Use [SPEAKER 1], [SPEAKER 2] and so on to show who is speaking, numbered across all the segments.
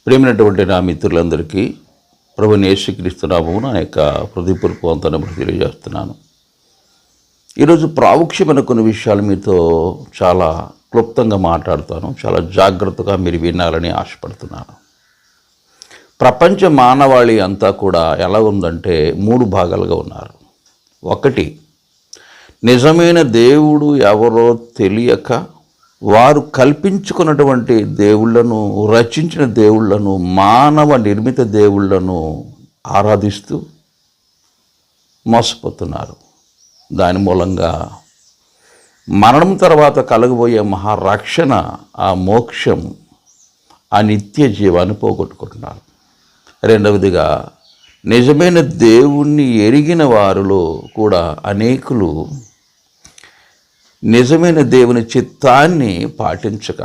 [SPEAKER 1] ప్రేమైనటువంటి నా మిత్రులందరికీ ప్రభువైన యేసుక్రీస్తు నామమున నా యొక్క హృదయపూర్వక వందనములు తెలియజేస్తున్నాను. ఈరోజు ప్రాముఖ్యమైన కొన్ని విషయాలు మీతో చాలా క్లుప్తంగా మాట్లాడుతాను. చాలా జాగ్రత్తగా మీరు వినాలని ఆశపడుతున్నాను. ప్రపంచ మానవాళి అంతా కూడా ఎలా ఉందంటే 3 భాగాలుగా ఉన్నారు. ఒకటి, నిజమైన దేవుడు ఎవరో తెలియక వారు కల్పించుకున్నటువంటి దేవుళ్లను, రచించిన దేవుళ్లను, మానవ నిర్మిత దేవుళ్లను ఆరాధిస్తూ మోసపోతున్నారు. దాని మూలంగా మరణం తర్వాత కలగబోయే మహారక్షణ, ఆ మోక్షం, ఆ నిత్య జీవాన్ని పోగొట్టుకుంటున్నారు. రెండవదిగా, నిజమైన దేవుణ్ణి ఎరిగిన వారిలో కూడా అనేకులు నిజమైన దేవుని చిత్తాన్ని పాటించక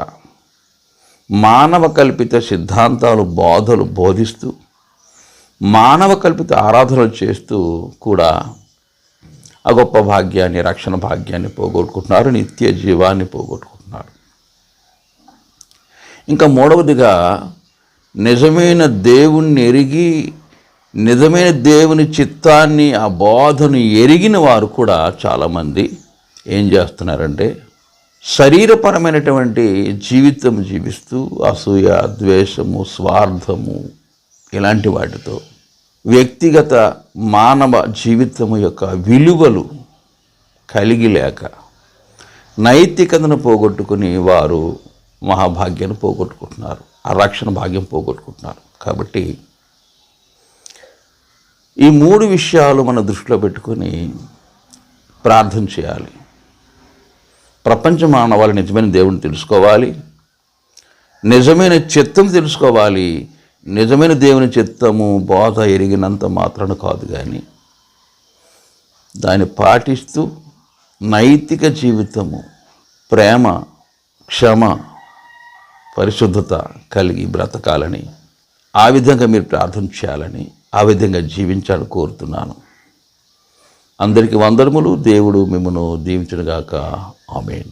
[SPEAKER 1] మానవ కల్పిత సిద్ధాంతాలు, బోధలు బోధిస్తూ మానవ కల్పిత ఆరాధనలు చేస్తూ కూడా ఆ గొప్ప భాగ్యాన్ని, రక్షణ భాగ్యాన్ని పోగొట్టుకుంటున్నారు, నిత్య జీవాన్ని పోగొట్టుకుంటున్నారు. ఇంకా మూడవదిగా, నిజమైన దేవుణ్ణి ఎరిగి నిజమైన దేవుని చిత్తాన్ని, ఆ బోధను ఎరిగిన వారు కూడా చాలామంది ఏం చేస్తున్నారంటే శరీరపరమైనటువంటి జీవితం జీవిస్తూ అసూయ, ద్వేషము, స్వార్థము ఇలాంటి వాటితో వ్యక్తిగత మానవ జీవితము యొక్క విలువలు కలిగి లేక నైతికతను పోగొట్టుకుని వారు మహాభాగ్యాన్ని పోగొట్టుకుంటున్నారు, ఆ రక్షణ భాగ్యం పోగొట్టుకుంటున్నారు. కాబట్టి ఈ 3 విషయాలు మన దృష్టిలో పెట్టుకొని ప్రార్థన చేయాలి. ప్రపంచ మానవాళి నిజమైన దేవుని తెలుసుకోవాలి, నిజమైన చిత్తం తెలుసుకోవాలి. నిజమైన దేవుని చిత్తము, బోధ ఎరిగినంత మాత్రాన కాదు కానీ దాన్ని పాటిస్తూ నైతిక జీవితము, ప్రేమ, క్షమ, పరిశుద్ధత కలిగి బ్రతకాలని, ఆ విధంగా మీరు ప్రార్థన చేయాలని, ఆ విధంగా జీవించాలని కోరుతున్నాను. అందరికీ వందనములు. దేవుడు మిమ్మను దీవించునుగాక. ఆమేన్.